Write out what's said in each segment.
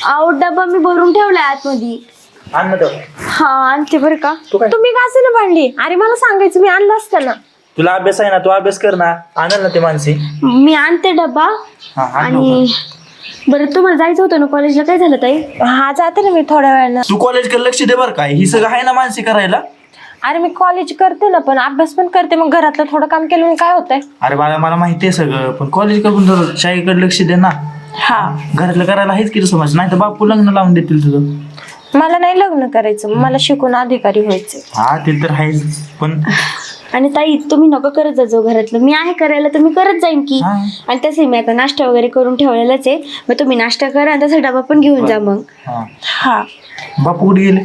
आहो डबा मी भरून ठेवलाय आतमध्ये. हा आणते बरं का. तुम्ही घासून भांडली. अरे मला सांगायचं, मी आणलं असतं ना. तुला अभ्यास आहे ना, तू अभ्यास कर ना. आणल ना ते मानसी. मी आणते डबा. आणि बरं तुम्हाला जायचं होतं ना कॉलेजला, काय झालं ताई? हा जाते ना मी थोड्या वेळानं. तू कॉलेजकडे लक्ष दे बरं काय. ही सगळं आहे ना मानसी करायला. अरे मी कॉलेज करते ना, पण अभ्यास पण करते. मग घरातलं थोडं काम केलं मग काय होतंय. अरे बाळा मला माहिती आहे सगळं, पण कॉलेज कडून जर शाळेकडे लक्ष दे ना. हा घरातलं करायला आहेच की समज, नाही तर बापू लग्न लावून देतील तुझं. मला नाही लग्न करायचं, मला शिकून अधिकारी व्हायचं. हा ते तर आहेच, पण आणि ताई तुम्ही नको करत जा घरातलं. मी आहे करायला तर मी करत जाईन की. आणि तसे मी आता नाश्ता वगैरे करून ठेवलेलाच आहे. मग तुम्ही नाश्ता करा आणि तसा डबा पण घेऊन जा मग. हा बापू कुठे गेले?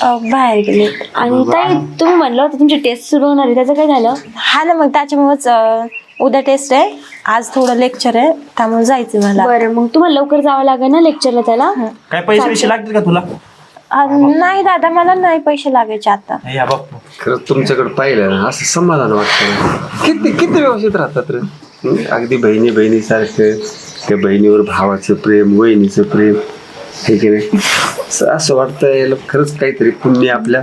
बाहेर गेले. आणि ताई तुम्ही म्हणलं होतं तुमची टेस्ट सुरू होणार आहे, त्याचं काय झालं? हा ना, मग त्याच्यामुळेच उद्या टेस्ट आहे, आज थोडं लेक्चर आहे, त्यामुळे जायचं मला. बरं मग तुम्हाला लवकर जावं लागेल ना लेक्चरला त्याला. काय पैसे लागतील का तुला? नाही दादा, मला नाही पैसे लागायचे आता. या बापू खरंच तुमच्याकडे पाहिलं ना असं समाधान वाटतं. किती किती व्यवस्थित राहतात रे. अगदी बहिणी सारखं. त्या बहिणीवर भावाचं प्रेम, वहिनीचं प्रेम, हे की नाही. असं वाटतं याला खरंच काहीतरी पुण्य आपल्या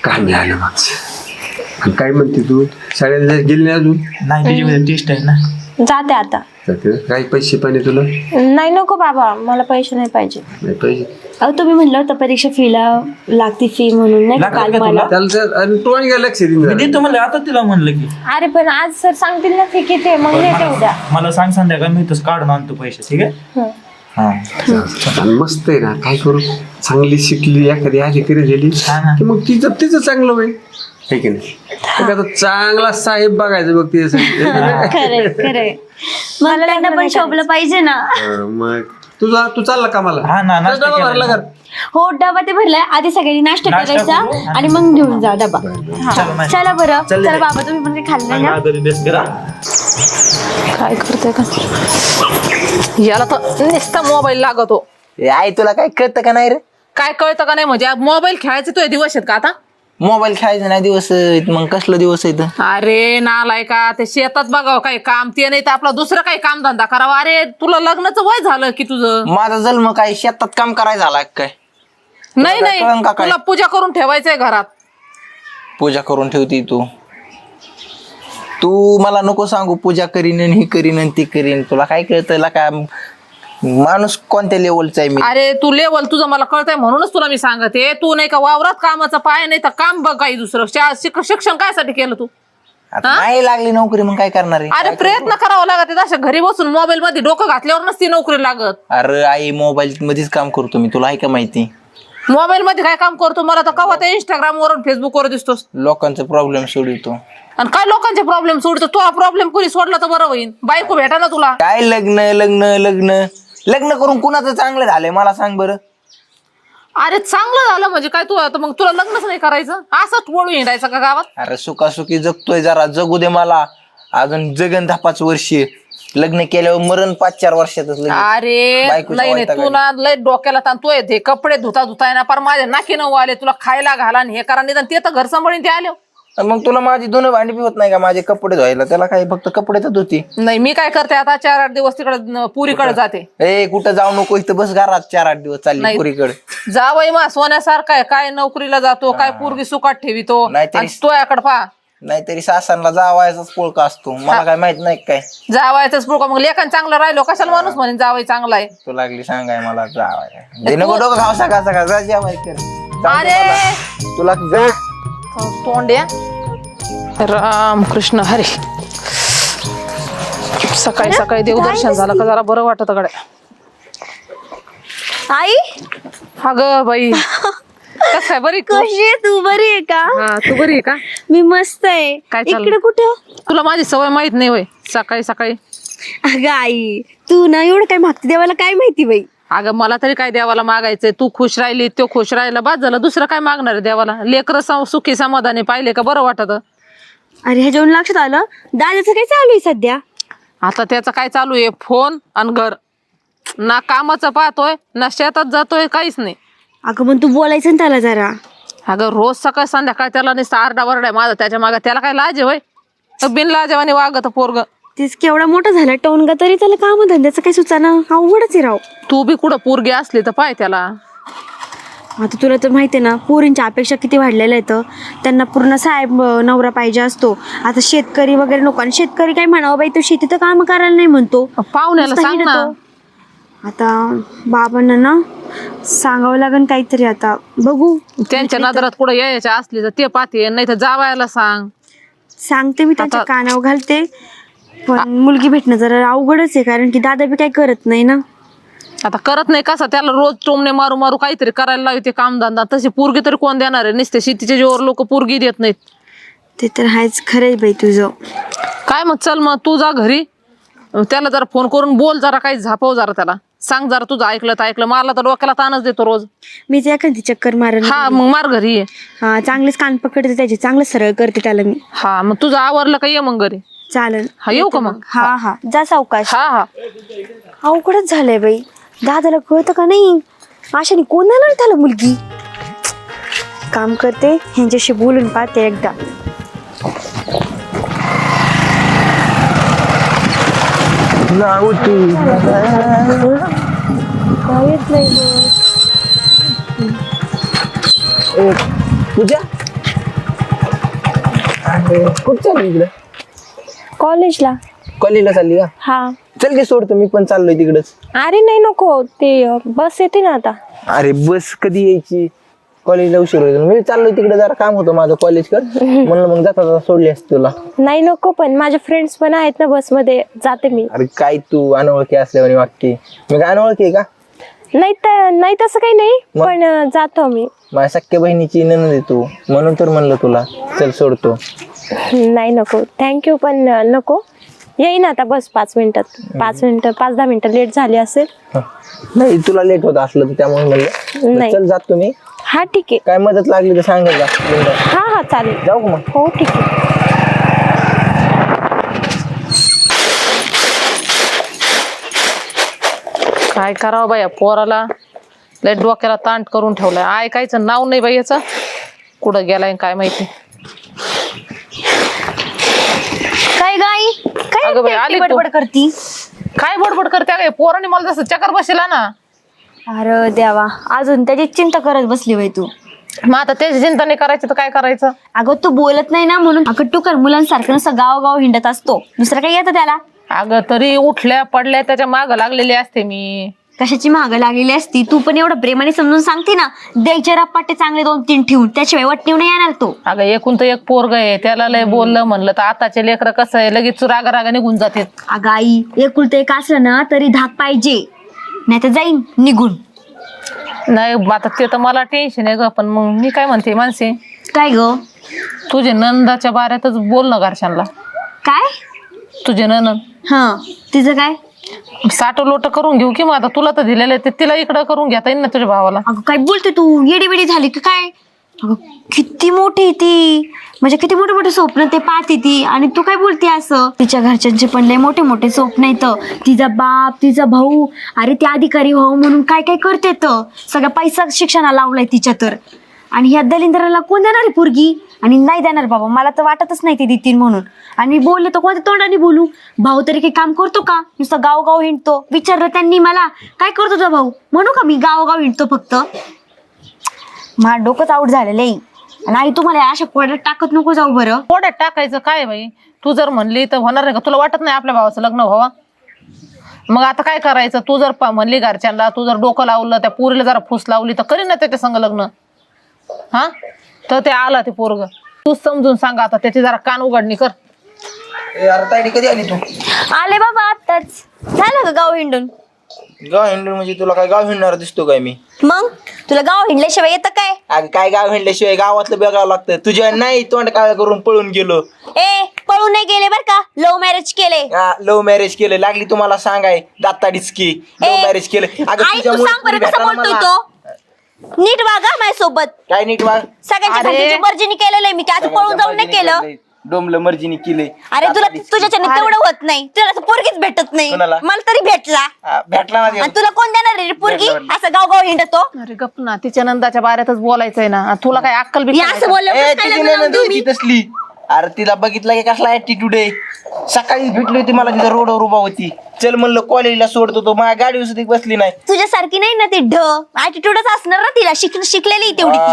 कामी आलं मागचं. काय म्हणते तू, शाळेला गेली नाही अजून? नाही त्याच्यामध्ये टेस्ट आहे ना. जाते आता. काही पैसे पाहिजे तुला? नाही नको बाबा, मला पैसे नाही पाहिजे. नाही पाहिजे. अहो तुम्ही म्हणलं होतं परीक्षा फीला लागती फी म्हणून, नाही का काल मला. तू आणि काय लक्ष देतो म्हणलं, आता तिला म्हणलं की. अरे पण आज सर सांगतील ना फी किती, मग येते उद्या. मला सांग संध्याकाळ, मी तसं काढून आणतो पैसे. ठीक आहे. मस्त आहे ना. काय करू, चांगली शिकली एखादी अधिकारी झाली की मग तिचं चांगलं होईल, हे की नाही. एखादा चांगला साहेब बघायचं बघ ते. खरंय खरंय. मला त्यांना पण शोभलं पाहिजे ना. मग तू चालला कामाला? हा ना, नाश्ता डबा भरला केला. का? हो डबा ते भरलाय. आधी सगळ्यांनी नाश्ता नाश्ता करायचा करू आणि मग घेऊन जा डबा. चला नाही. चला बरं. चल चला बाबा तुम्ही पण काही खाल्लं ना. बेस करा. काय करतोय का याला, तर नुसता मोबाईल लागतो. आई तुला काय कळतं का नाही रे? काय कळतं का नाही म्हणजे मोबाईल खेळायचे तो दिवस आहेत का आता? मोबाईल खेळायचा नाही दिवस, मग कसलं दिवस आहे? अरे नालाय का, ते शेतात बघावं काही काम, ते नाही तर आपला दुसरं काही काम धंदा करावा. अरे तुला लग्नाचं वय झालं की तुझं? माझा जन्म काय शेतात काम करायला झाला काय? नाही नाही, कळलं का काय? तुला पूजा करून ठेवायचंय घरात. पूजा करून ठेवती तू मला नको सांगू पूजा करीन आणि ही करीन आणि ती करीन. तुला काय कळतं का माणूस कोणत्या लेवलचा आहे मी? अरे तू लेवल तुझं मला कळतंय म्हणूनच तुला मी सांगते. तू नाही का वावरात कामाचं पाय, नाही तर काम बघ काही दुसरं. शिक्षण कायसाठी केलं तू? आता नाही लागली नोकरी मग काय करणार आहे? अरे प्रयत्न करावा लागत. अशा घरी बसून मोबाईल मध्ये डोकं घातल्यावर नसती नोकरी लागत. अरे आई मोबाईल मध्येच काम करतो मी, तुला आहे का माहिती? मोबाईल मध्ये काय काम करतो? मला तर कवा ते इंस्टाग्राम वरून फेसबुक वर दिसतोस. लोकांचा प्रॉब्लेम सोडवतो. आणि काय लोकांचे प्रॉब्लेम सोडतो? तो प्रॉब्लेम कोणी सोडला तर बरं होईल. बायको भेटा ना तुला. काय लग्न लग्न लग्न लग्न करून कुणाचं चांगलं झालंय मला सांग बरं? अरे चांगलं झालं म्हणजे काय? तू आता मग तुला लग्नच नाही करायचं? असंच वळू हिंडायचं का गावात? अरे सुखासुखी जगतोय, जरा जगू दे मला. अजून जगन 5 वर्ष. लग्न केल्यावर मरण 5-4 वर्षातच लगेच. अरे बायकोच्या लय नाही, वैतागाने. तुला लय डोक्याला ताण. तू ते कपडे धुता ना, पर माझ्या नाकी नऊ आले. तुला खायला घाला आणि हे करा, निदान ते तर घर सांभाळून ते आले. मग तुला माझी दोन भांडी पिवत नाही का? माझे कपडे धुवायला त्याला काय फक्त कपडे तर धुती. नाही मी काय करते आता 4-8 दिवस तिकडे पुरीकडे जाते. ए कुठं जाऊ नको, इथं बस घरात 4-8 दिवस चालली नाही. पुरीकडे. जावई मा सोन्यासारखा आहे. काय नोकरीला जातो, काय पोरगी सुखात ठेवितो. नाहीतरी- तो याकडे पहा. नाहीतरी सासरला जावायचाच पोळका असतो. मला काय माहित नाही काय? जावायचंच पुरका. मग लेखन चांगलं राहिलो कशाला माणूस म्हणे जावई चांगला आहे? तू लागली सांगाय मला जावाय. नको डोकं खाऊ सकाळ जेवाय कर. अरे तुला जा. तोंड्या. राम कृष्ण हरी. सकाळी सकाळी देवदर्शन झालं का जरा बरं वाटत गड्या. आई अगं बाई कस आहे? बरी कशी आहे तू? बरी आहे का? हा तू बरी आहे का? मी मस्त आहे. काय चाललंय? इकडे कुठं? तुला माझी सवय माहित नाही होय? सकाळी सकाळी अगं आई तू ना एवढं काय मागते देवाला काय माहिती बाई. अगं मला तरी काय देवाला मागायचंय? तू खुश राहिली, तो खुश राहिला, बाद झालं. दुसरं काय मागणार आहे देवाला? लेकरं सुखी समाधानी पाहिले का बरं वाटत. अरे ह्या जेवण लक्षात आलं, दादाचं काय चालू आहे सध्या? आता त्याचं काय चालू आहे? फोन आणि घर. ना कामाचं पाहतोय ना शेतात जातोय, काहीच नाही. अगं पण तू बोलायचं ना त्याला जरा. अगं रोज सकाळ संध्याकाळ त्याला नुसतं आरडा वरडा आहे माझा त्याच्या मागे. त्याला काय लाज आहे होय? बिन लाजवानी वागत पोरग. तेच केवढा मोठा झाला टोनगा तरी त्याला काम धंद्याचं काही सुचाना, अवघडच आहे राव. तू बी कुठं पोरगी असली तर पाय त्याला. आता तुला तर माहिती आहे ना पोरींच्या अपेक्षा किती वाढलेल्या आहेत. त्यांना पूर्ण साहेब नवरा पाहिजे असतो. आता शेतकरी वगैरे नको, आणि शेतकरी काय म्हणावं बाई, तो शेती तर काम करायला नाही म्हणतो, पाहुण्याला नुसता सांग ना. हिंडतो. आता बाबांना ना सांगावं लागेल काहीतरी, आता बघू. त्यांच्या नजरात कुठं यायच्या असली तर ते पाहते, नाही तर जावायला सांग. सांगते मी, त्यांच्या कानावर घालते. पण मुलगी भेटणं जरा अवघडच आहे, कारण की दादा बी काही करत नाही ना. आता करत नाही कसा, त्याला रोज टोमणे मारू मारू काहीतरी करायला लावते कामधंदा. तशी पोरगी तरी कोण देणार आहे? नुसते शेतीच्या जीवावर लोक पोरगी देत नाहीत. ते तर आहेच, खरंय बाई तुझं. काय मग चल मग तू जा घरी, त्याला जरा फोन करून बोल, जरा काही झापव, जरा त्याला सांग, जरा तुझं ऐकलं तर ऐकलं. मला तर डोक्याला ताणच देतो रोज. मी ते एखादी चक्कर मारन. हा मग मार घरी ये. हा चांगलेच कान पकडते त्याचे, चांगलं सरळ करते त्याला मी. हा मग तुझं आवरलं का ये मग घरी. चालेल. हा येऊ का मग. हा हा जा सावकाश. हा हा अवघडच झालंय बाई, दादाला कळतं का नाही, आशाने कोण आणणार त्याला मुलगी. काम करते, ह्यांच्याशी बोलून पाहते एकदा. काय येत नाही पूजा कुठं चालली इकडं? कॉलेजला. कॉलेजला चालली का? हा. चल की सोडतो, मी पण चाललोय तिकडच. अरे नाही नको, ते बस येते ना आता. अरे बस कधी यायची? कॉलेजला उशीर होईल. मी चाललोय तिकडे, जरा काम होतं माझं कॉलेज कर म्हणलं, मग जाता सोडली असते तुला. नाही नको, पण माझे फ्रेंड्स पण आहेत ना बसमध्ये, जाते मी. अरे काय तू अनोळखी असल्यावर वाक्य, मी काय अनोळखी आहे का? नाही तसं काही नाही, पण जातो मी. माझ्या सख्या बहिणीची नणंद आहे तू, म्हणून तर म्हणलं तुला चल सोडतो. नाही नको, थँक्यू, पण नको. येईन आता बस 5 मिनिटात. 5-10 मिनिटं लेट झाली असेल. नाही तुला लेट होत असलं तर त्यामुळे म्हणलं नाही. चल जात तुम्ही. हा ठीक आहे. काय मदत लागली तर सांगेल का? हा हा चालेल. जाऊ का मग? हो ठीक आहे. काय करावं बाया पोराला, लय डोक्याला तांट करून ठेवलाय. ऐकायचं नाव नाही बाई याचं, कुठं गेलाय काय माहिती. काय गाई, काय अगं बाई, आली तू. बडबड करती. काय बडबड करते काय पोराने मला जसं चक्कर बसला ना. अरे देवा, अजून त्याची चिंता करत बसली बाई तू. मग आता त्याची चिंता नाही करायची तर काय करायचं. अगं तू बोलत नाही ना म्हणून. अगं तू कर मुलांसारखं नुसतं गाव हिंडत असतो, दुसरं काही येतं त्याला. अगं तरी उठल्या पडल्या त्याच्या माग लागलेली असते मी. कशाची महाग लागलेली असती. तू पण एवढं प्रेमाने समजून सांगते ना, द्यायचे रप्पाटे चांगले 2-3 ठेवून, त्याशिवाय वटणीव नाही येणार तो. अगं एकूण तर एक पोरग आहे, त्याला लय बोललं म्हणलं तर आताचे लेकरं कसं आहे, लगेच रागा निघून जाते. अगं आई, एकुलतं एक असलं ना तरी धाक पाहिजे, नाही तर जाईन निघून. नाही आता ते तर मला टेन्शन आहे ग, पण मग मी काय म्हणते मानसी, काय ग? तुझे नंदाच्या बाऱ्यातच बोल ना घरच्यांना. काय? तुझे ननंद हा, तिचं काय? साठं लोट करून घेऊ की मग आता तुला तर दिलेलं आहे ते तिला इकडं करून घेता येईल ना तुझ्या भावाला. अगं काय बोलते तू, येडी बेडी झाली की काय? अगं किती मोठी ती, म्हणजे किती मोठे मोठे स्वप्न ते पाहते ती, आणि तू काय बोलते असं? तिच्या घरच्यांचे पण लय मोठे मोठे स्वप्न आहेत. तिचा बाप, तिचा भाऊ, अरे ते अधिकारी व्हावं म्हणून काय काय करते तर. सगळा पैसा शिक्षणाला लावलाय तिच्या तर. आणि ह्या दलिंद्राला कोण देणार आहे पोरगी? आणि नाही देणार बाबा, मला तर वाटतच नाही ते देतील म्हणून. आणि बोलले तर कोणत्या तोंडाने बोलू? भाऊ तरी काही काम करतो का? नुसतं गावगाव हिंडतो. विचारलं त्यांनी मला, काय करतो तुझा भाऊ? म्हणू का मी गावगाव हिंडतो फक्त? माझा डोकंच आऊट झालेलं आहे. आणि आई तुम्हाला अशा कोड्यात टाकत नको जाऊ बरं. कोड्यात टाकायचं काय बाई, तू जर म्हणली तर होणार नाही का? तुला वाटत नाही आपल्या भावाचं लग्न व्हावं? मग आता काय करायचं? तू जर म्हणली घरच्यांना, तू जर डोकं लावलं, त्या पोरीला जरा फूस लावली तर करीन ना त्याच्या संग लग्न. हा तर ते आला ते पोरग, तू समजून सांगा आता, त्याची जरा कान उघडणी कर. कधी आली तू? आले बाबा आत्ताच. झालं का गाव हिंडून? गाव हिंडून म्हणजे तुला काय गाव हिंडणार दिसतो काय मी? मग तुला गाव हिंडल्याशिवाय येतं काय? अगं काय गाव हिंडल्याशिवाय गावातलं बघावं लागतं. तुझ्या नाही तोंड काळ करून पळून गेलो. ए पळून नाही गेले बर का, लव्ह मॅरेज केले. लव्ह मॅरेज केलं, लागली तुम्हाला सांगाय दाताडीच की लव्ह मॅरेज केलं. अगं आई तू सांग बरं कसा बोलतोय तो? नीट वागा माझ्यासोबत. काय नीट वाग? सगळ्यांच्या खात्याची मर्जीने केलेलं आहे मी, काय असं पळून जाऊन नाही केलं. डोंबलं मर्जीने केले. अरे तुला तुझ्याच्याने तेवढं होत नाही, तुला तर पोरगीच भेटत नाही. कोणाला? मला तरी भेटला. भेटला ना आणि तुला कोण देणार रे पोरगी? असं गाव गाव हिंडतो. अरे गप ना, तिच्या नंदाच्या बाऱ्यातच बोलायचंय ना. तुला काय अक्कल बी असं बोललं तसली अरे तिला बघितलं की कसला ऍटिट्यूड आहे. सकाळी भेटली होती मला तिथं रोडवर उभा होती. चल म्हणलं कॉलेजला सोडतो तो, माझ्या गाडीवर सुद्धा बसली नाही. तुझ्यासारखी नाही ना ती ऍटिट्यूडच असणार ना तिला, शिकलेली तेवढी ती.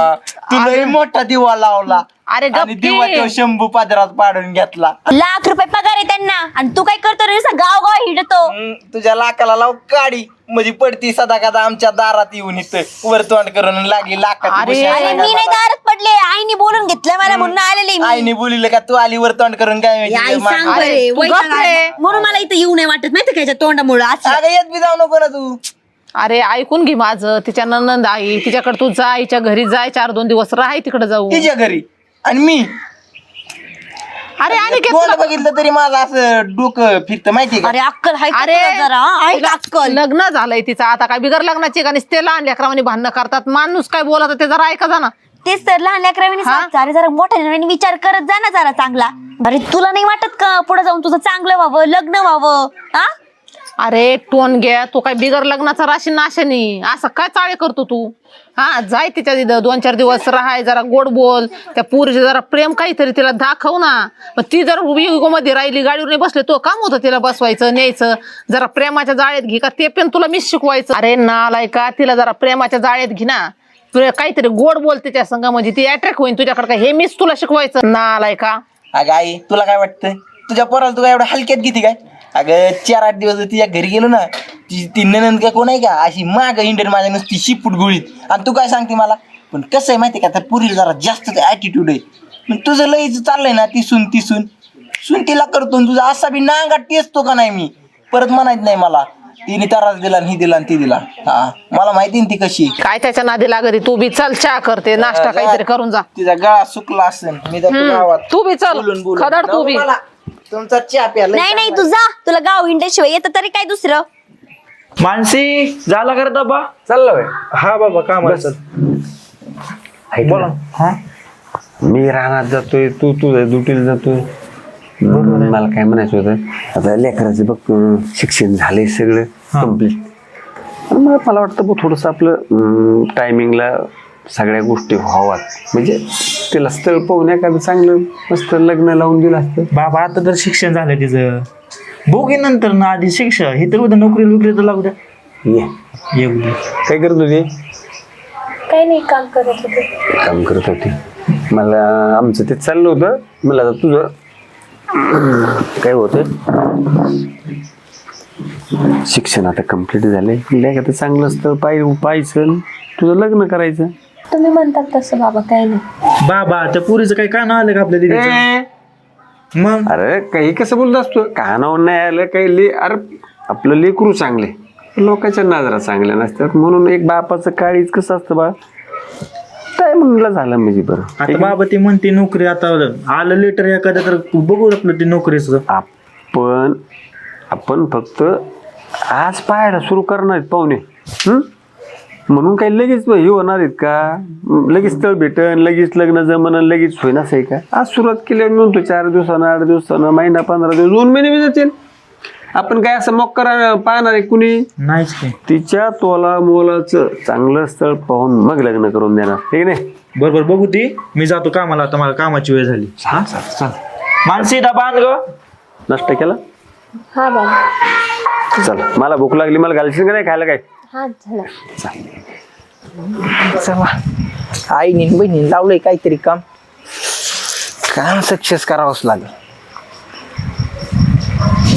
तिला मोठा दिवा लावला. अरे आणि गप्पी. दिवा तो शंभू पादरात पाडून घेतला. लाख रुपये पगार आहे त्यांना आणि तू काय करतो रे, गाव गाव हिंडतो. तुझ्या लाकाला लाव काडी म्हणजे पडती सदा कदा आमच्या दारात येऊन इथं वर तोंड करून लागली लाकाची अरे, भुशी अरे आणायला मी नाही मला. दारात पडले, आईने बोलून घेतलं मला म्हणून आलेले मी. आईने बोलिलं का तू आली वर तोंड करून काय आई माहिती? सांग मा- बरे, तू वैताग गप्प रे. आला. म्हणून मला इथं येऊ नाही वाटत माहिती का, याच्या तोंडामुळं असं. अगं येत बी जाऊ नको ना तू. अरे ऐकून घे माझं, तिच्या नंद आई तिच्याकडे तू जा, आईच्या घरी जाय, 4-2 दिवस राह तिकडे जाऊ. तिच्या घरी आणि मी अरे आणि कोण बघितलं तरी माझं असं डोकं फिरतं माहितीये का? अरे अक्कल हाय का अरे तुला जरा, हा? ऐक अक्कल. लग्न झालंय तिचं, आता काय बिगर लग्नाची का ते लहान लेकरावानी भांडणं करतात. माणूस काय बोलत ते जरा ऐका जा ना. तेच तर लहान लेकरांनी हा? सांगतात. अरे जरा मोठ्या लेकरांनी विचार करत जा ना जरा चांगला. अरे तुला नाही वाटत का पुढे जाऊन तुझं चांगलं व्हावं, लग्न व्हावं? हा अरे टोन घ्या, तू काय बिगर लग्नाचा राशी नाशानी असं काय चाळे करतो तू? हा जाय तिच्या तिथं 2-4 दिवस राहाय, जरा गोड बोल, त्या पुरीचे जरा प्रेम काहीतरी तिला दाखव ना. मग ती जर मध्ये राहिली, गाडीवर नाही बसले, तो काम होतं तिला बसवायचं न्यायचं, जरा प्रेमाच्या जाळ्यात घे का, ते पण तुला मीच शिकवायचं. अरे नालाय का, तिला जरा प्रेमाच्या जाळ्यात घे ना, काहीतरी गोड बोल तिच्या संग, म्हणजे ती अट्रॅक्ट होईल तुझ्याकडे. काय हे मीच तुला शिकवायचं नालाय का? अगं आई तुला काय वाटतं, तुझ्या पोराला तू काय एवढं हलक्यात घेते काय? अगं 4-8 दिवस तिच्या घरी गेलो ना, ती ननंद का कोण आहे का अशी माग इंडियन माझ्या नुसती शिपूट गोळीत. आणि तू काय सांगते मला, पण कसं आहे माहितीये का, त्या पुरीला जरा जास्त ऍटिट्यूड आहे. मग तुझं लईच चाललंय ना, ती सून तिला करतो, तुझा असा बी नांगाट टेचतो का नाही मी, परत म्हणायचं नाही मला तिने त्रास दिला आणि ही दिला आणि ती दिला. हा मला माहिती ना ती कशी आहे. काय त्याच्या नादी लागत, तू बी चल चहा करते, नाश्ता काहीतरी करून जा. तिचा गळा सुकला असेल, मी जातो गावात. तू बी चल, बोलून खदड तू बी. मला तुमचा चहा प्याला. नाही नाही तू जा, तुला गाव हिंड्याशिवाय येतं तरी काय दुसरं. मानसी झाला का रे डबा? चाललं बाय. हा बाबा कामाला चल. बोला. हा मी रानात जातोय, तू तुझ्या ड्युटीला जातोय. मला काय म्हणायचं होतं, आता लेकराचं बघ शिक्षण झालंय सगळं कम्प्लीट. मला वाटतं बघ थोडस आपलं टायमिंगला सगळ्या गोष्टी व्हावात, म्हणजे तिला स्थळ पाहून एखादं चांगलं मस्त लग्न लावून दिलं असतं. बाबा आता तर शिक्षण झालं तिचं, बघू नंतर ना, आधी शिक्षण हे तर उद्या नोकरी तर लागू द्या. ये येऊ दे. काय करत होती? काही नाही, काम करत होते. काम करत होती. मला आमचं ते चाललं होतं, मला आता तुझं काय होतं, शिक्षण आता कम्प्लीट झालंय, एखादं चांगलं स्थळ पाहायचं, तुझं लग्न करायचं. तुम्ही म्हणतात तसं बाबा, काही नाही. बाबा त्या पुरीचं काही कान आलं का आपल्या दिदीचं? मग अरे काही कसं बोलत असतो, कानावर नाही आलं काही अरे आपलं लेकरू चांगले, लोकांच्या नजरा चांगल्या नसतात, म्हणून एक बापाचं काळीच कसं असतं बा, काय म्हणलं झालं म्हणजे बरं. आता बाबा ती म्हणते नोकरी, आता आलं लेटर एखाद्या तर बघू आपलं ते नोकरीचं. आपण फक्त आज पाहायला सुरू करणार पाहुणे, म्हणून काही लगेच हे होणार आहेत का, लगेच स्थळ भेटन, लगेच लग्न जमन, लगेच होईन असं आहे का? आज सुरुवात केली म्हणतो 4 दिवसानं, 8 दिवसानं, महिना, 15 दिवस, 2 महिने बी जातील. आपण काय असं मग करा पाहणार आहे कुणी नाहीच काय. तिच्या तोला मोलाचं चांगलं स्थळ पाहून मग लग्न करून देणार, ठीक नाही? बरोबर बघू ती, मी जातो कामाला, आता मला कामाची वेळ झाली. हा चाल. मानसी डबा आण ग. नाश्ता केला? हा बाबा. चल, मला भूक लागली, मला घालशील का नाही खायला काय? हा झालं. चला आईने बहिणीने लावलंय काहीतरी काम सक्सेस करावंच लागेल.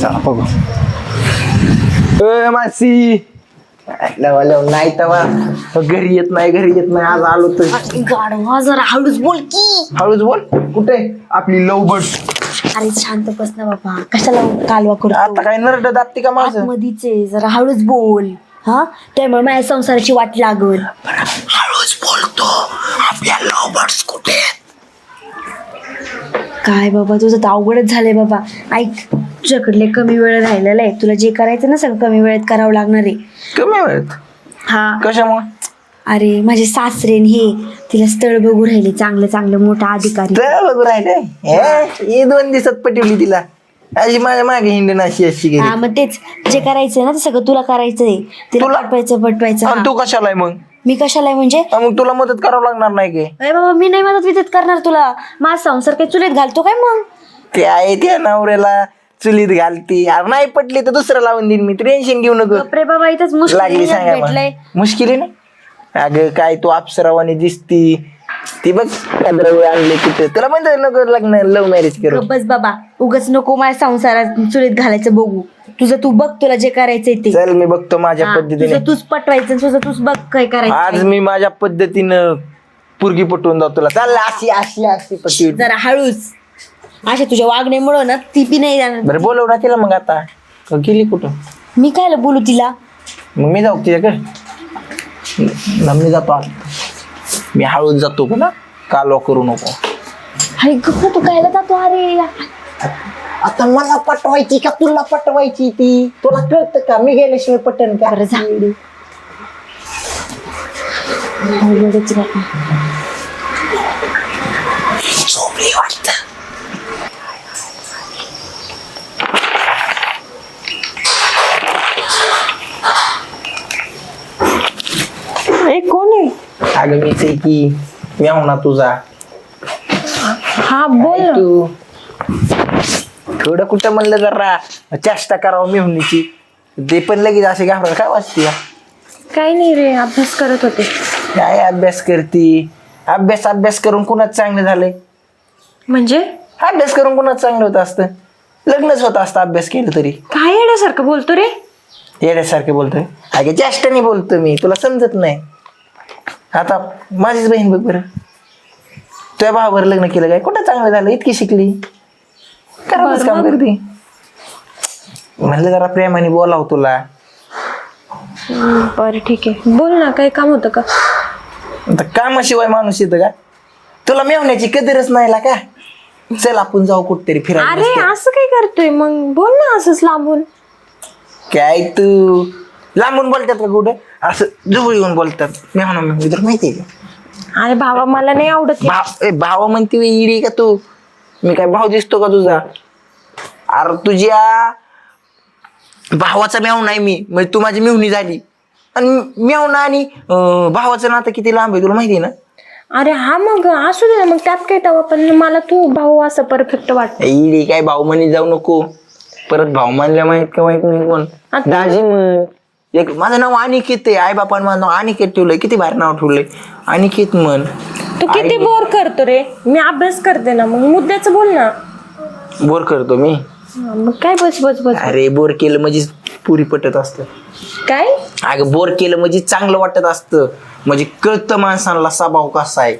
चला बघू. मासी नाही तर घरी येत नाही आज आलो तर. गाढवा जरा हळूच बोल की. हळूच बोल. कुठे आपली लव बर्ड? अरे शांत बस ना बाबा, कशाला कालवा करतो. आता काय नरड दाबते का माझं? मधीच आहे, जरा हळूच बोल. हा त्यामुळे माझ्या संसाराची वाट लागल. हळूच बोलतो. आपल्या लव बर्ड्स कुठे? काय बाबा तुझं तर अवघडच झालंय बाबा. ऐक, तुझ्याकडले कमी वेळ राहिलेला आहे, तुला जे करायचं ना सगळं कमी वेळेत करावं लागणार आहे. कमी वेळेत? हा कशामुळे? अरे माझे सासरेन हे तिला स्थळ बघू राहिले, चांगलं चांगलं मोठा अधिकारी. बघू राहिले हे 2 दिवसात पटवली तिला. अशी माझ्या मागे हिंडन अशी गेली. हा मग तेच जे करायचं ना ते सगळं तुला करायचंय, तिला तुला? पटवायचं आणि तू कशाला आहे मग? मी कशाला आहे म्हणजे? मग तुला मदत करावं लागणार नाही की? अरे बाबा मी नाही मदत विदत करणार तुला. माझा संसार काही चुलीत घालतो काय मग? ते आहे त्या नवऱ्याला चुलीत घालती. अरे नाही पटली तर दुसरं लावून देईन मी, टेन्शन घेऊ नको. बापरे बाबा इथंच लागली मुश्किल सांगा भेटलंय. मुश्किल ना. अगं काय तू अप्सरावानी दिसती ती बघ, आणले तिथे तुला म्हणतो नको लग्न लव्ह मॅरेज करू. बस बाबा उगाच नको माझ्या संसारात चुलीत घालायचं. बघू तुझं तू बघ, तुला जे करायचंय ते. चल मी बघतो माझ्या हा, पद्धतीने. तुझं तूच पटवायचं, तुझं तूच बघ काय करायचं. आज मी माझ्या पद्धतीनं पुरगी पटवून जाऊ तुला. चाल अशी अशी अशी पटवी. जरा हळूच. अशा तुझ्या वागण्यामुळं ना ती बी नाही जाणार. बरं बोलव ना तिला मग. आता गेली कुठं? मी कायला बोलू तिला? मग मी जाऊ तिच्याकडे. मी जातो आता. मी हळूच जातो का ना, कालवा करू नको. अरे गप्प तू कायला जातो? अरे आता मला पटवायची का तुला पटवायची ती? तुला कळतं का मी गेल्याशिवाय पटन का? बरं जा. झोपली वाटतं. कोण आहे? अगं मीच आहे की. मी आहो ना तुझा. हा बोल ना. तू थोडं कुठं म्हणलं जरा चेष्टा करावं मेहुणीची, ते पण लगेच असे घाबरा काय वाटते? काही नाही रे, अभ्यास करत होते. काय अभ्यास करती? अभ्यास करून कुणाच चांगलं झालंय? म्हणजे अभ्यास करून कुणाच चांगलं होत असतं? लग्नच होत असतं अभ्यास केलं तरी. काय येण्यासारखं बोलतो रे? येण्यासारखे बोलतोय? अगे चेष्टाने बोलतो मी, तुला समजत नाही. आता माझीच बहीण बघ बरं, तुझ्या भावावर लग्न केलं काय? कुठं चांगलं झालं? इतकी शिकली, करावंच काम करते. म्हणलं जरा प्रेमाने बोलाव तुला. बरं ठीक आहे, बोल ना. काही काम होतं का? आता कामाशिवाय माणूस येतं का? तुला मेवण्याची कदरच नाही का? चल आपण जाऊ कुठतरी फिरायला. अरे असं काय करतोय मग? बोल ना असंच लांबून. काय तू लांबून बोलतात का कुठं? असं जवळ येऊन बोलतात. मेहना मी तर माहितीये का? अरे भावा मला नाही आवडत. भावा म्हणते इडी का तू? मी काय भाव दिसतो का तुझा? अरे तुझ्या भावाचा मेहून नाही मी, म्हणजे तू माझी मेहुणी झाली. आणि मेहुणा आणि भावाचं नातं किती लांब आहे तुला माहिती आहे ना? अरे हा मग असू दे ना, मग त्यात काय तेव्हा. पण मला तू भाऊ असं परफेक्ट वाटत. इडी काय भाऊ म्हणी जाऊ नको. परत भाऊ मानल्या माहित का माहित नाही कोण? दाजी म्हण. एक माझं नाव अनिकेत आहे. आई बापान माझं नाव अनिकेत ठेवलंय. किती भारी नाव ठेवलंय, अनिकेत म्हण. तू किती बोर करतो रे? मी अभ्यास करते ना, मग मुद्द्याचं बोल ना. बोर करतो मी? मग काय बस बस बस. अरे बोर केलं म्हणजे पुरी पटत असतं. काय? अगं बोर केलं म्हणजे चांगलं वाटत असतं, म्हणजे कळतं माणसाला स्वभाव कसा आहे.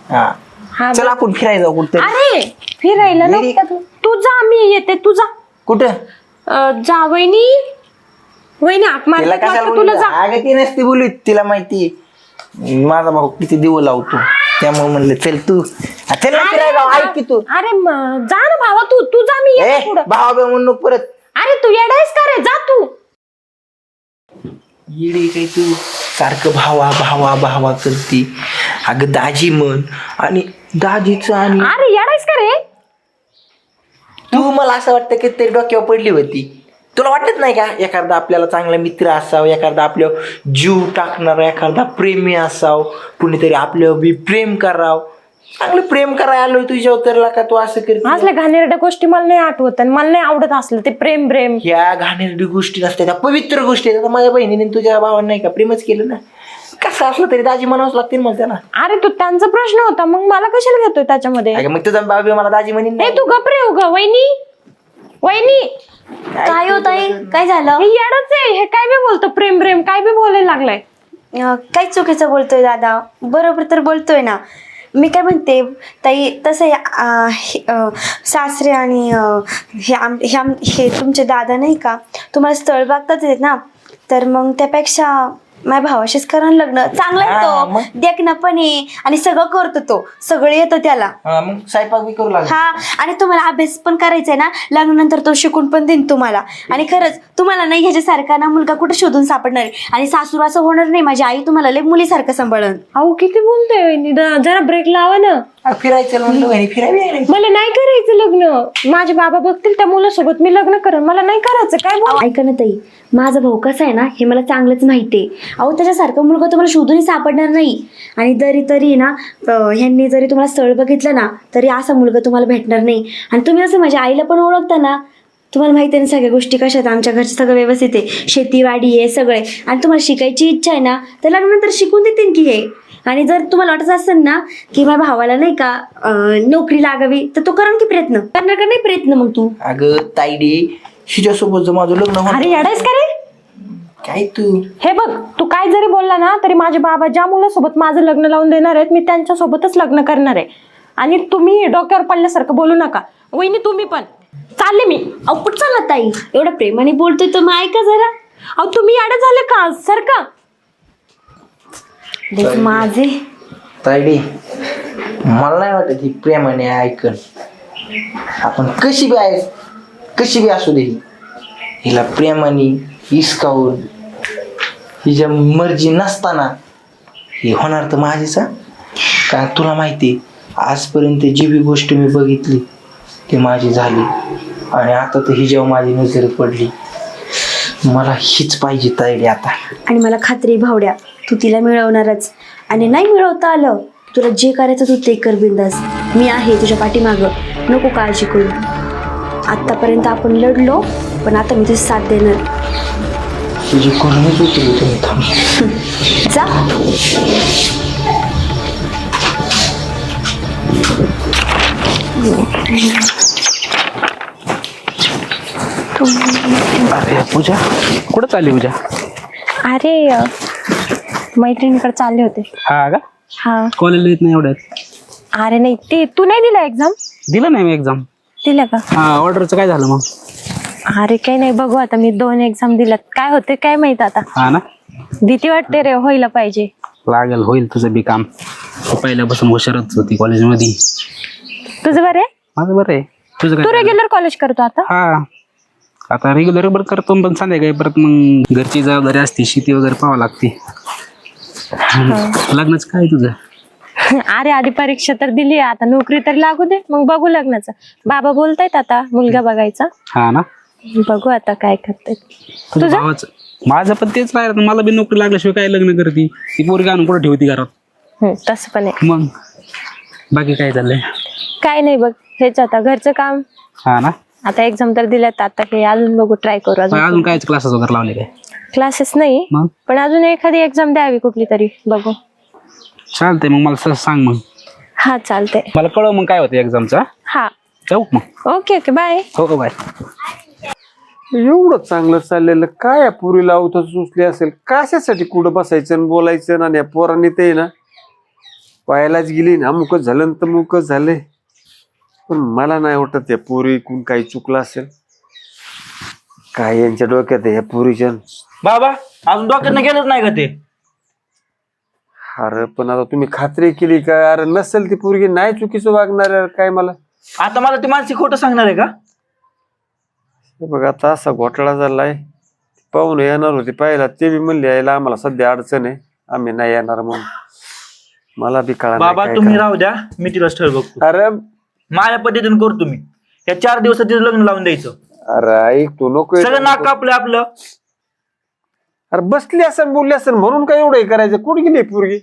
हा चल आपण फिरायला जाऊ कुठं. अरे फिरायला गेली का नको. तू जा, मी येते. तू जा. कुठं? जा वहिनी. वहिनी हाक मारते तिला कशाला वाटतं तुला. जा. अगं ती नसती बोलू, तिला माहिती माझा भाऊ किती दिवं लावतो, त्यामुळे म्हणलं चल तू चल ना फिरायला जाऊ. ऐक की तू. अरे जा ना भावा. तू जा, मी येते पुढं. भावा म्हणून नको परत. अरे तू येडायस का रे? जा तू. येडी काय तू? सारखं भावा भावा भावा करती. अगं दाजी म्हण. आणि दाजीच आणि अरे येडायस का रे? तू मला असं वाटतं की ते डोक्यावर पडली होती. तुला वाटत नाही का एखादा आपल्याला चांगला मित्र असावं, एखादा आपल्यावर जीव टाकणारा, एखादा प्रेमी असावं, कुणीतरी आपल्यावर बी प्रेम करावं. चांगलं प्रेम करायला आलोय तुझ्यावर, तर का तू असं करते? असल्या घाणेरड्या गोष्टी मला नाही आठवत आणि मला नाही आवडत असलं ते प्रेम प्रेम. ह्या घाणेरडी गोष्टी नसतात, त्या पवित्र गोष्टी आहेत. आता माझ्या बहिणीने तुझ्या भावाने नाही का प्रेमच केलं ना? कसं असलं तरी दाजी म्हणावंच लागतील मला त्याला. अरे तू त्यांचा प्रश्न होता, मग मला कशाला घेतोय त्याच्यामध्ये? अगं मग तुझा बाबी मला दाजी म्हणेन हे तू गप्रे हो ग. वहिनी वहिनी. काय होत आहे? काय झालं? हे येडच आहे. हे काय बी बोलतो प्रेम प्रेम, काय बी बोलायला लागलाय. काय चुकीचं बोलतोय दादा? बरोबर तर बोलतोय ना. मी काय म्हणते ताई, तसं सासरे आणि हे तुमचे दादा नाही का, तुम्हाला स्थळ बघतात येत ना, तर मग त्यापेक्षा माझ्या भावाशीच करा ना लग्न. चांगला येतो, देखना पण आहे आणि सगळं करतो तो, सगळं येतं त्याला. मग स्वयंपाक बी करू लागला. हा, आणि तुम्हाला अभ्यास पण करायचा आहे ना, लग्नानंतर तो शिकून पण देईन तुम्हाला. आणि खरंच तुम्हाला नाही ह्याच्यासारखा ना मुलगा कुठे शोधून सापडणार आहे. आणि सासूर असं होणार नाही, माझी आई तुम्हाला लय मुलीसारखं सांभाळन. अहो किती बोलतोय वहिनी, जरा ब्रेक लावा ना. फिरायचं म्हणलं वहिनी, फिरायला मला नाही करायचं लग्न. माझे बाबा बघतील त्या मुलासोबत मी लग्न करेन. मला नाही करायचं. काय बोल. ऐका ना ताई, माझा भाऊ कसा आहे ना हे मला चांगलंच माहिती आहे. अहो त्याच्यासारखा मुलगा तुम्हाला शोधूनही सापडणार नाही. आणि तरी ना ह्यांनी जरी तुम्हाला स्थळ बघितलं ना तरी असा मुलगा तुम्हाला भेटणार नाही. आणि तुम्ही असं माझ्या आईला पण ओळखता ना, तुम्हाला माहिती आहे ना सगळ्या गोष्टी कशा आहेत. आमच्या घरचे सगळं व्यवस्थित आहे, शेतीवाडी आहे सगळे. आणि तुम्हाला शिकायची इच्छा आहे ना तर लग्नानंतर शिकून देतील की हे. आणि जर तुम्हाला वाटत असेल ना की माझ्या भावाला नाही का नोकरी लागावी तर तो करण की प्रयत्न करणार का नाही प्रयत्न मग तू. अगं ताईडे, हिच्यासोबत जर माझं लग्न होणार. अरे येडायस का रे. काय तू हे बघ, तू काय जरी बोलला ना तरी माझे बाबा ज्या मुलासोबत माझं लग्न लावून देणार आहेत मी त्यांच्यासोबतच लग्न करणार आहे. आणि तुम्ही डोक्यावर पडल्यासारखं बोलू नका. वहिनी तुम्ही पण. चालले मी. अहो कुठं चालला ताई, एवढं प्रेमाने बोलतोय तर मग ऐका जरा. अहो तुम्ही येडे झाले का सर का. देख माझे ताईडे, मला नाही वाटत ही प्रेमाने ऐकन. आपण कशी बी असू दे, हिला प्रेमाने हिसकावून हिच्या मर्जी नसताना हे होणार तर माझीच. कारण तुला माहिती आजपर्यंत जी बी गोष्ट मी बघितली ती माझी झाली. आणि आता तर ही जेव्हा माझी नजर पडली, मला हीच पाहिजे ताईडे आता. आणि मला खात्री आहे भावड्या तू तिला मिळवणारच. आणि नाही मिळवता आलं तुला जे करायचं तू ते कर बिंदास. मी आहे तुझ्या पाठीमागं, नको काळजी करू. आतापर्यंत आपण लढलो पण आता मी तुझी साथ देणार. तुझी करूनच उचलली तुम्ही. थांब जा. अरे पूजा, कुठं चालली पूजा? अरे मैत्रिणीकडे चालले होते. हा का? हा. कॉलेजला येत नाही एवढ्यात? अरे नाही, ते तू नाही दिला एक्झाम? दिलं नाही मी एक्झाम. दिलं का? हा, ऑर्डरचं काय झालं मग? अरे काही नाही, बघू आता. मी 2 एक्झाम दिल्यात, काय होते काय माहित आता. हा ना, भीती वाटते रे. व्हायला पाहिजे. लागेल, होईल तुझं बी काम. तू पहिल्यापासून हुशारच होती कॉलेजमध्ये. तुझं बरं आहे? माझं बरं आहे. तुझं तू काय? रेग्युलर कॉलेज करतो आता? हा, आता रेग्युलर बरं करतो पण संध्याकाळी परत मग घरची जबाबदारी असते, शेती वगैरे पाहावं लागते. लग्नच काय तुझं? अरे आधी परीक्षा तर दिली, आता नोकरी तरी लागू दे, मग बघू लग्नाचं. बाबा बोलतायत आता मुलगा बघायचा. हा ना, बघू आता काय करतायत. तुझं भावाचं. माझं पण तेच राहिलं, मला बी नोकरी लागल्याशिवाय काय लग्न करते? ती पोरगी आणून कुठं ठेवती घरात? तसं पण आहे. मग बाकी काय चाललंय? काय नाही बघ, हेच आता घरचं काम. हा ना, आता एक्झाम तर दिल्यात, आता हे अजून बघू, ट्राय करू. अजून काय क्लासेस वगैरे लावले काय? क्लासेस नाही, मग पण अजून एखादी एक्झाम द्यावी कुठली तरी, बघू. चालतंय, मग मला सांग. मग हा चालतंय. मला कळव मग काय होतं एक्झामचा. हा जाऊ मग. Okay okay, bye. हो बाय. एवढं चांगलं चाललेलं काय या पुरीला अवत सुचली असेल? कशासाठी कुठं बसायचं आणि बोलायचं? आणि या पोरांनी ते ना पायालाच गेली ना, अमुकच झालं तर मुकच झाले. पण मला नाही वाटत या पोरी कोण काही चुकलं असेल. काय यांच्या डोक्यात आहे या पोरीच्या? बाबा अजून डॉक्टरने गेलंच नाही का ते? अरे पण आता तुम्ही खात्री केली का? अरे नसेल ती पोरगी नाही चुकीचं वागणार आहे काय? मला आता मला ती माणसी खोटं सांगणार आहे का? हे बघ आता असा घोटाळा झालाय. पाहून येणार होते पाहिला, ते बी म्हणले यायला आम्हाला सध्या अडचण आहे, आम्ही नाही येणार म्हणून. मला बी कळा बाबा तुम्ही राहू द्या, मी तिला स्थळ बघतो. अरे माझ्या पद्धतीने करतो मी. या 4 दिवसात तिचं लग्न लावून द्यायचं. अरे ऐक तू नको. सगळं नाक कापलं आपलं. अरे बसली असेल बोलली असेल म्हणून काय एवढं हे करायचं? कुठे गेली पोरगी?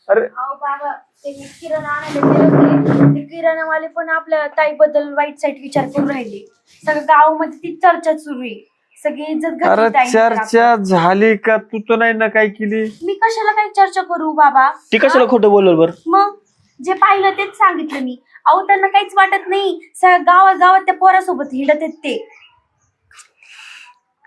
अरे बाबा ते किराणा आणायला गेले होते, ते किराणावाले पण आपल्या ताईबद्दल वाईट साईट विचार करून राहिले. सगळं गावामध्ये ती चर्चा सुरू आहे, सगळी इज्जत अरे घातली ताईने तर चर्चा झाली का? तू तर नाही ना काय केली? मी कशाला काय चर्चा करू बाबा? ती कशाला खोटं बोलल बरं? मग जे पाहिलं तेच सांगितलं मी. अहो त्यांना काहीच वाटत नाही, सगळ्या गावात त्या पोरासोबत हिंडत आहेत ते.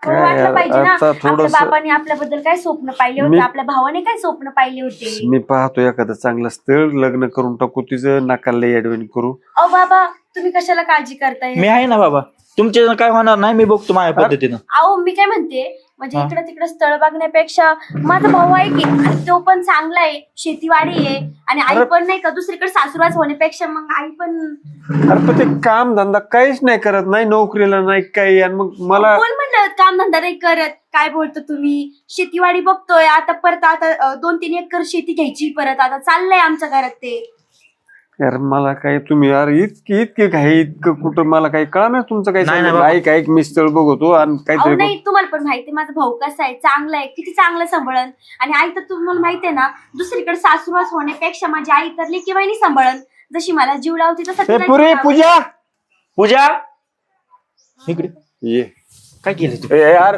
काय वाटलं पाहिजे ना, आता आपल्या थोडंसं- बापाने आपल्याबद्दल काय स्वप्न पाहिले होते, आपल्या भावाने काय स्वप्न पाहिले होते. मी पाहतो एखादं चांगलं स्थळ, लग्न करून टाकू तिचं, नाकाला ऍडवेंट करू. अहो बाबा तुम्ही कशाला काळजी करताय? मी आहे ना बाबा, तुमच्या काय होणार नाही, मी बघतो माझ्या पद्धतीनं. अहो मी काय म्हणते, म्हणजे इकडे तिकडे स्थळ बघण्यापेक्षा माझा भाऊ आहे की, आणि तो पण चांगला आहे, शेतीवाडी आहे, आणि आई पण नाही का दुसरीकडे सासूराच होण्यापेक्षा मग आई पण. अरे पण ते काम धंदा काहीच नाही करत, नाही नोकरीला नाही काही. आणि मग मला कोण म्हणलं काम धंदा नाही करत? काय बोलतो तुम्ही? शेतीवाडी बघतोय आता, परत आता 2-3 एकर शेती घ्यायची परत, आता चाललंय आमच्या घरात ते. यार मला काय तुम्ही यार इतकी इतके काही इतकं कुठं मला काही कळणार तुमचं काही नाही, सांगितलं. बाबा. ऐक ऐक मी स्थळ बघतो आणि अहो काहीतरी नाही, तुम्हाला पण माहिती माझा भाऊ कसा आहे, चांगला आहे, किती चांगलं सांभाळन. आणि आई तर तुम्हाला माहिती आहे ना, दुसरीकडे सासूरवास होण्यापेक्षा माझी आई तर लेकी बहिणी सांभाळन. जशी मला जीव लावती तसा तिला पुरे जीव लावते. पूजा पूजा इकडे ये काय केलंय तू? यार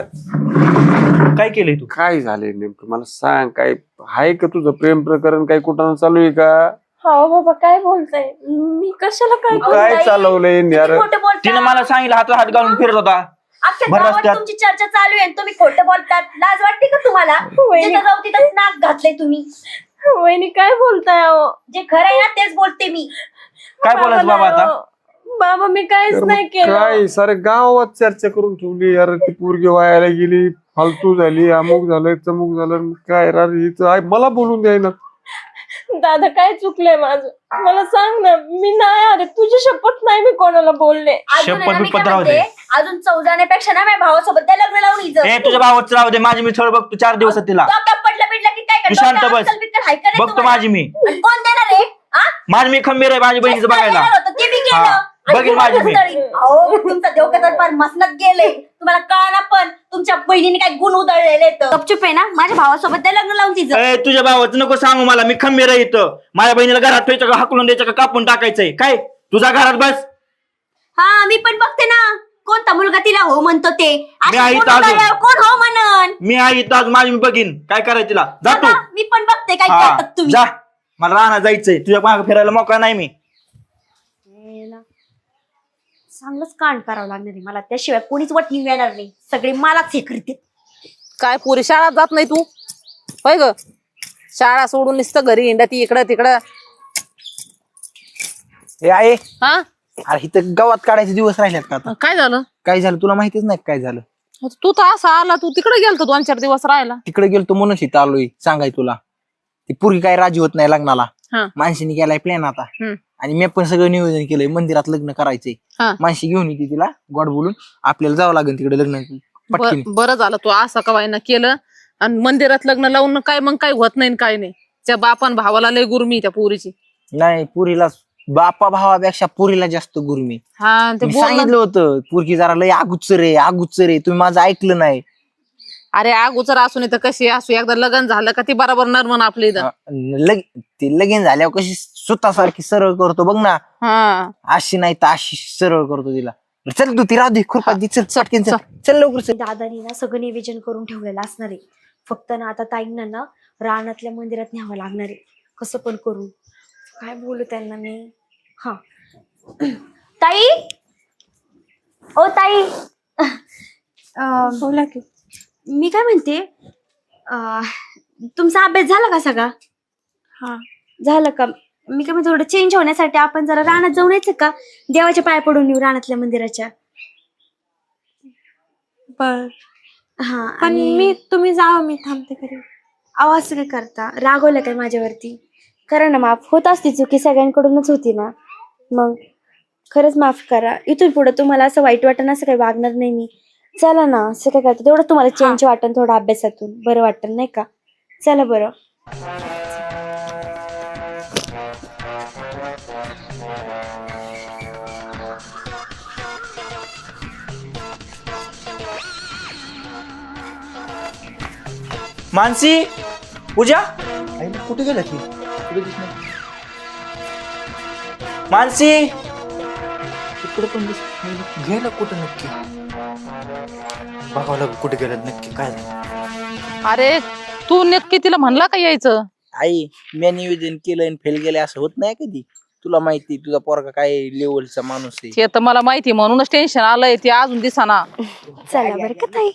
काय केलंय तू? काय झालंय नेमकं मला सांग. काय आहे का तुझं प्रेम प्रकरण काही कुठं चालू आहे का? हो बाबा काय बोलताय, मी कशाला काय काय चालवलंय यार? खोटं बोलता. तिनं मला सांगितलं हातात हात घालून फिरत होता. अख्ख्या बरं गावात रस्त्यात. तुमची चर्चा चालू आहे आणि तुम्ही खोटं बोलतात. लाज वाटते का तुम्हाला? जिथं जाऊ तिथं नाक घातले तुम्ही. वहिनी काय बोलताय अहो? जे खरं आहे ना तेच बोलते मी. काय बोलायचं बाबा आता? बाबा मी काहीच नाही केलं. काय सारे गावात चर्चा करून ठेवली यार. ती पोरगी वायाला गेली, फालतू झाली, अमुक झालं तमुक झालं. काय यार हिचं आहे मला बोलून द्यायला. दादा काय चुकलंय माझं, मला सांग ना. मी नाही, अरे तुझी शपथ नाही मी कोणाला बोलले. अजून आहे ना, मी काय शपथ राहू दे. म्हणते, अजून चौजाण्यापेक्षा ना माझ्या भावासोबत त्या लग्न लावून इजत. ए तुझ्या भावाचं राहू दे, माझी मी थोडं बघतो 4 दिवसात तिला. पडलं पिडलं की काय तू करतो? शांत बस. अक्कल बिक्कल हाय का नाही बघतो तुम्हाला? माझी मी. आणि कोण देणार आहे? आ? माझी मी खंबीर आहे माझ्या बहिणीचं काय बघायला. देणार होतं ते बी केलं. हा. आणि बघीन तुम्हाला माझी मी. उधळी. अहो, तुमचा देवका तर फार मसनत गेले. तुम्हाला कळना पण तुमच्या बहिणीने काय गुण उधळलेले गपचूप आहे ना, माझ्या भावासोबत त्या लग्न लावून तिचं. ए तुझ्या भावाचं नको सांगू मला, मी खंबीर आहे इथं. माझ्या बहिणीला घरात ठेवायचं का हाकलून द्यायचं का कापून टाकायचंय? काय तुझा घरात बस. हा मी पण बघते ना, कोणता मुलगा तिला हो म्हणतो ते. मी अशी आई कोण ताजू. उधळल्यावर कोण हो म्हणन? मी आहे इथं आज माझी मी बघीन काय करायचं तिला. जा तू. बघा, मी पण बघते काय हा, करतात तुम्ही. जा. मला राहणार जायचंय, तुझ्या मागे फिरायला मोकळा नाही मी. चांगलंच कांड करावं लागणार आहे मला, त्याशिवाय कोणीच वटणी येणार नाही. सगळे मलाच हे करते. काय पुरी शाळा जात नाही तू? होय ग, शाळा सोडून नुसतं घरी हिंडती इकडं तिकडं. हे आहे हा अरे इथं गावात काढायचे दिवस राहिलेत का आता? काय झालं? काय झालं तुला माहितीच नाही काय झालं? तू तर असा आला, तू तिकडे गेलतो 2-4 दिवस राहायला. तिकडे गेलो म्हणून इथं आलोय सांगाय तुला. ती पोरगी काय राजी होत नाही लग्नाला. हा. माणसाने केलाय प्लॅन आता. हम्म. आणि मी पण सगळं नियोजन केलंय, मंदिरात लग्न करायचंय. हा. माणशी घेऊन येते तिला गोड बोलून, आपल्याला जावं लागेल तिकडे लग्न पटकीने. बरं झालं तू असं कवायना केलं आणि मंदिरात लग्न लावून काय मग काय होत नाही काय नाही. त्या बापान भावाला लय गुरमी त्या पोरीची. नाही पुरीला बापा भावापेक्षा पुरीला जास्त गुरमी. हा ते मी बोल सांगितलं होतं पोरगी जरा लय अगुच्चर आहे. तुम्ही माझं ऐकलं नाही. अरे अगोदर असून इथं कशी असू, एकदा लग्न झालं का ती बरोबर नरमन आपली इथं. ते लगीन झाल्यावर कशी स्वतःसारखी सरळ करतो बघ ना. हा अशी नाही तर अशी सरळ करतो तिला. चल तू ती राहू दे खुरपात दे. चल चटकेन चल चल लवकर चल. दादानी ना सगळं नियोजन करून ठेवलेलं असणार आहे. फक्त ना आता ताईंना ना रानातल्या मंदिरात न्यावं लागणार आहे. कसं पण करू. काय बोलू त्यांना मी. हा ताई, ओ ताई, बोला की. मी काय म्हणते, तुमचा अभ्यास झाला का सगळा? हा झालं का? मी काय म्हणते, थोडं चेंज होण्यासाठी आपण जरा रानात जाऊन यायचं का? देवाच्या पाया पडून येऊ रानातल्या मंदिराच्या. बर, हा पण आणि तुम्ही जावा, मी थांबते घरी. अहो असं काय करता? रागवलं काय माझ्यावरती? करा ना माफ. होत असती चुकी सगळ्यांकडूनच होती ना. मग खरंच माफ करा. इथून पुढे तुम्हाला असं वाईट वाटण असं काही वागणार नाही मी. चला ना, असं काय करता? तेवढं तुम्हाला चेंज वाटण, थोडं अभ्यासातून बरं वाटण नाही का? चला बरं. मानसी, पूजा, कुठे गेलं ती? मानसी, तिकडे पण गेलं कुठं नक्की? बघावं लागेल कुठे गेलं नक्की काय झालं. अरे तू नक्की तिला म्हणला का यायचं? आई मी नियोजन केलं आणि फेल गेले असं होत नाही कधी. तुला माहिती तुझा पोरगा काय लेवलचा माणूस आहे. ते तर मला माहिती, म्हणूनच टेन्शन आलंय. ते अजून दिसाना. चला बरं का ताई.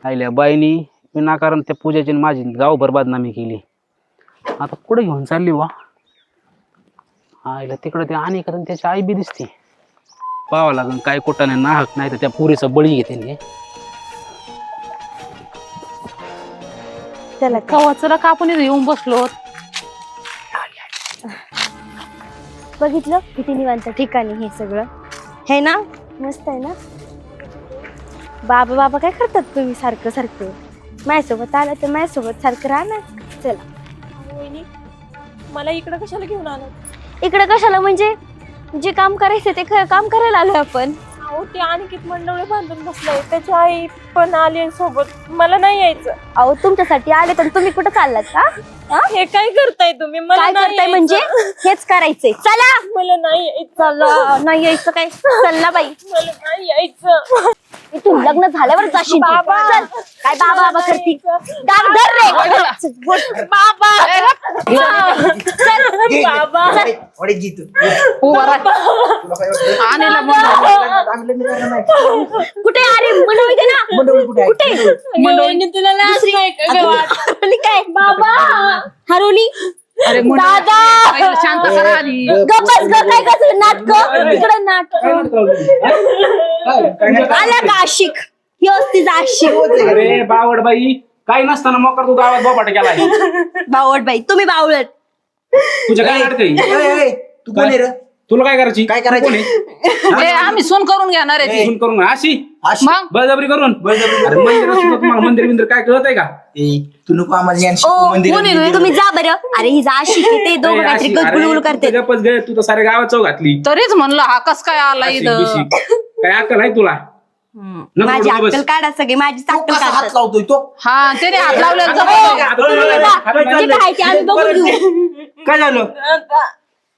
आईल्या बाईनी विनाकारण त्या पूजाची आणि माझी गावभर बदनामी केली. आता कुठे घेऊन चालली वा? आईला तिकडे ते आणि कारण त्याची आई बी दिसते. पाहावं लागेल काय कुठं नाही नाहक, नाही तर त्या पुरीचा बळी घेते. चला कवाचला का आपण इथं येऊन बसलो. बघितलं किती निवांत ठिकाणी हे सगळं है ना? मस्त आहे ना? बाबा बाबा काय करतात तुम्ही सारखं सारखं? माझ्यासोबत आला तर माझ्यासोबत सारखं राहणार. चला. वहिनी मला इकडं कशाला घेऊन आलात? इकडं कशाला म्हणजे जे काम करायचं ते काम करायला आलो आपण. अहो ते अनिकेत मंडळे बांधून बसलाय, त्याची आई पण आली सोबत. मला नाही यायचं. अहो तुमच्यासाठी आले तर तुम्ही कुठं चाललात का? हे काय करताय तुम्ही? मला काय नाही करताय म्हणजे? यायचं. हेच करायचंय. चला. मला नाही यायचं. चला. नाही यायचं काय? चला बाई. मला नाही यायचं. इथून लग्न झाल्यावर जाशील तू. बाबा. चल. काय बाबा बाबा करती? दाब धर रे. बाबा चल. बाबा कुठे अरे मनवी दे ना. कुठे वहिनी तुला लाज नाही का गं वाटत? हरवली काय? बाबा हरवली. अरे दादा शांत करा आधी. गप्पच ग. काय कसं नाटक इकडे नाटक आला का? आशिक ही असतीच आशिक. अरे बावड बाई काही नसताना मोकर तू गावात बोपाटा केलाय. बावळ बाई तुम्ही बावळट. तुझ्या काय अडचण? तू कोण आहे रे? तुला काय करायची? काय करायचं? ए, आम्ही सून करून घेणार आहे ती. फोन करून अशी मग बळजबरी करून अरे मंदिर सुद्धा तुम्हाला मंदिर बिंदिर काय कळत आहे का? तू नको आम्हाला ज्ञान शिकवू ओ मंदिरात. तुम्ही जा बरं. अरे ही जा आशिक आहे ते दोघं काहीतरी गुलगुल करते. गपच गे तू तर साऱ्या गावात चौ घातली. तरीच म्हणलं हा कस काय आला अशी इथं. बिशी. काय अक्कल आहे तुला? नको माझी बोलू बस. अक्कल काढा सगळी. माझी तो अक्कल कसा हात काढतात. लावतोय तो? हा त्याने हात लावलेला आता जमतंय. जे काय ते आम्ही बघून घेऊ. काय झालं?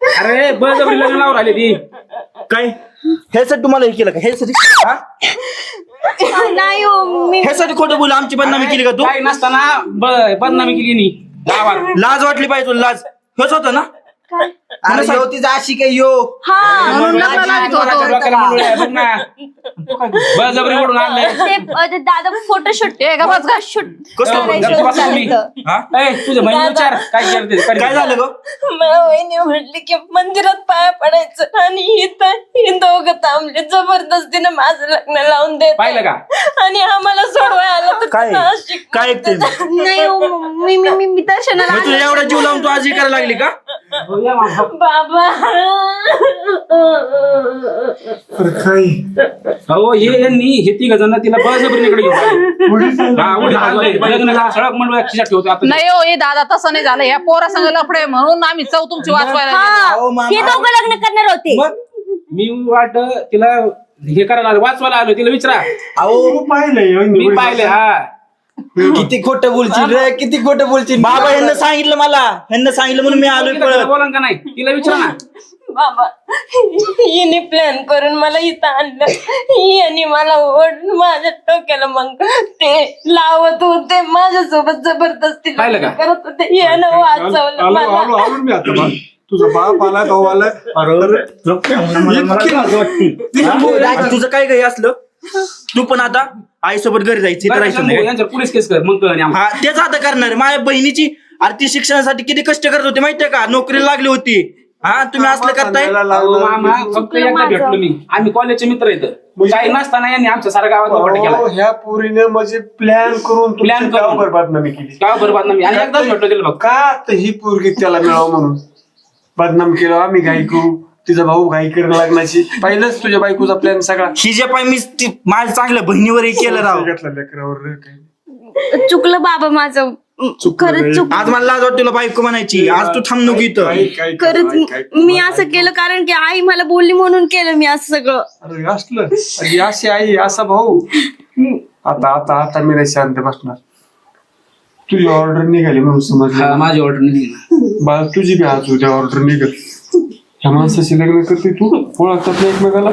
अरे बळजबरी लग्न लावून राहिली ती. काय ह्यासाठी तुम्हाला हे केलं का? ह्यासाठी हा? नाही हो मी ह्यासाठी खोटं बोल आमची बदनामी केली का तू? काही नसताना बदनामी केली नी गावात. लाज वाटली पाहिजे तुला. लाज हेच होतं ना? अरे यो तिचा आशिक आहे यो. म्हणून लग्न लावित होतो. डोक्याला मुंडूळ आहे, बघ ना. बळजबरी ओढून आणलंय. ते दादा फोटोशूट ए, गप्प बस. शूट कसं गप्प बसा तुम्ही. हा? ए, तुझ्या बहिणी विचार काय करते काय झालं ग? मला वहिनी म्हटली की मंदिरात पाया पडायचं आणि इथं ही दोघं थांबले. जबरदस्तीने माझं लग्न लावून देत पाहिलं का? आणि आम्हाला सोडवाय आलं तर काय तुझं आशिक काय ऐकते नाही हो, मी दर्शनाला मग तुला एवढा जीव लावून तू आज हे करायला लागली का? बाबा. हो हे तिघ जण तिला बळजबरीकडे घेऊन आले. हा, उडी घाललंय. लग्न झालं, सडक मंडळ खिशात ठेवतो आता. नाही हो हे दादा तसं नाही झालं. या पोरा संग लफडे म्हणून आम्ही चौ तुमची वाचवायला गेलो. अहो, मामा. हे दोघं लग्न करणार होते. मी वाट तिला हे करायला आलो, वाचवायला आलो. तिला विचारा. अहो मी पाहिले. हा किती खोटं बोलशील रे, किती खोटं बोलशील. बाबा यांना सांगितलं मला. यांना सांगितलं म्हणून मी आलोय तिला पळत. बोला का नाही तिला विचारा ना. बाबा हिने प्लॅन करून मला इथं आणलं. आणि मला ओढून माझ्या डोक्याला मग ते लावत होते. माझ्यासोबत जबरदस्ती पाहिलं का? करत होते. यानं वाचवलं मला. तुझा बाप आला भाऊ आला. आणि तुझं काय काही असलं तू पण आता आईसोबत घरी जायचं इथं राहायचं नाही. यांच्यावर पोलीस केस कर मग कळलं आम्हाला. हा तेच आता करणार. माझ्या बहिणीची आरती शिक्षणासाठी किती कष्ट करत होते माहितीये का? नोकरीला लागली होती. हा तुम्ही असलं करताय. अहो, मामा फक्त एकदा भेटलो मी. आम्ही कॉलेजचे मित्र येत. काही नसताना यांनी आमच्या सारा गावात बोपाटा केला. ह्या पोरीने म्हणजे प्लॅन करून Plan करून. बदनामी केली. गाव बरबाद नाही आणि एकदाच भेटलो तिला बघ. का तर ही पोरगी त्याला मिळावं म्हणून बदनाम केलं. आम्ही घाई करू, तिचा भाऊ घाई करणं लागण्याची. पहिलंच तुझ्या बायकोचा प्लॅन सगळा ही जे पाय मी माझ्या चांगल्या बहिणीवर हे केलं राव. घेतला लेकरावर काही. चुकलं बाबा माझं. खरंच चुक. आज मला लाज वाटते तुला बायको म्हणायची. आज तू थांब नको इथं. खरंच मी असं केलं कारण की आई मला बोलली म्हणून केलं मी असं सगळं. अरे असलं अरे अशी आई असा भाऊ. आता आता आता मी नाही शांत बसणार. तुझी ऑर्डर निघाली म्हणून हा, समजलं. माझी ऑर्डर नाही ना. बाळ तुझी बी आज उद्या ऑर्डर निघल. ह्या माणसाशी लग्न करते तू. ओळखतात ना एकमेकाला.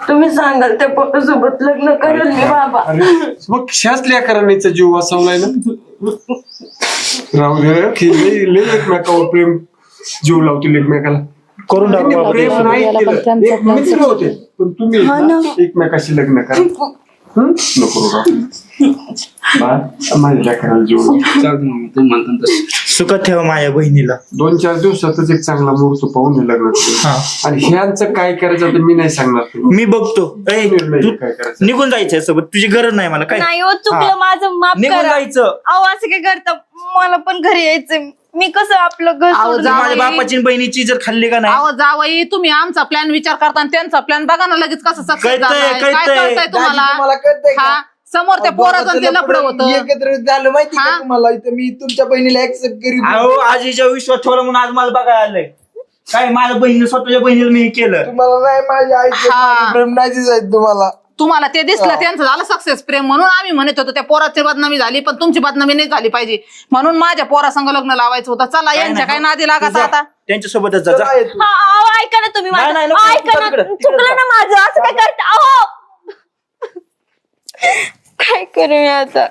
तुम्ही सांगाल त्या पोटासोबत लग्न करेल मी बाबा. अरे मग शाच लेकरांचा जीव वाचवलाय ना. राहू दे की लय एकमेकावर प्रेम जीव लावतील एकमेकाला. करून टाकू त्यांनी बाबा. प्रेम नाही केलं. एक मित्र होते पण तुम्ही ना एकमेकाशी लग्न करा. नको माझ्या लेकराला जीव लाव. चालतं मामा, तुम्ही म्हणता तसं. सुखात ठेवा माझ्या बहिणीला. 2-4 दिवसातच एक चांगला मुहूर्त पाहून हे लग्न करू. हा. आणि ह्यांचं काय करायचं तर मी नाही सांगणार तुला. मी बघतो. ए, निर्णय तू काय करायचं. निघून जायचंय सोबत. तुझी गरज नाही मला. काय नाही हो चुकलं हा. माझं माफ निघून करा. जायचं. अहो असं काय करता. मला पण घरी यायचंय. मी कसं आपलं घर अहो, सोडून जा. माझ्या जावई. बापाची आणि बहिणीची जर खाल्ली का नाही अहो जावई, तुम्ही आमचा प्लॅन विचार करता आणि त्यांचा प्लॅन बघा ना लगेच कसं सक्सेस कळतंय, झालाय. काय कळतंय. कळतंय तुम्हाला? तुम्हाला कळतंय का? हा, समोर त्या पोराचं ते लपड होतं. एकत्र झालं माहिती का हा? तुम्हाला इथं मी तुमच्या बहिणीला ऍक्सेप्ट करीन. अहो आजीच्या विश्वास ठेवला म्हणून आज मला बघायला आलंय. काय माझ्या बहिणीने स्वतःच्या बहिणीला मी हे केलं. तुम्हाला नाही माझ्या हा. आईचं प्रेम नाही दिसायचं तुम्हाला. तुम्हाला ते दिसलं त्यांचं झालं सक्सेस प्रेम म्हणून आम्ही म्हणत होतो त्या पोराची बदनामी झाली पण तुमची बदनामी नाही झाली पाहिजे म्हणून माझ्या पोरासंग लग्न लावायचं होतं. चला यांच्या काय नादी लागत आता. त्यांच्यासोबतच जा, जा. चला येतो. ऐका ना तुम्ही नाही, माझं. नाही, नको, ऐका ना तिकडं, तिकडं चुकलं जा. ना माझं असं काय करता अहो काय करू मी आता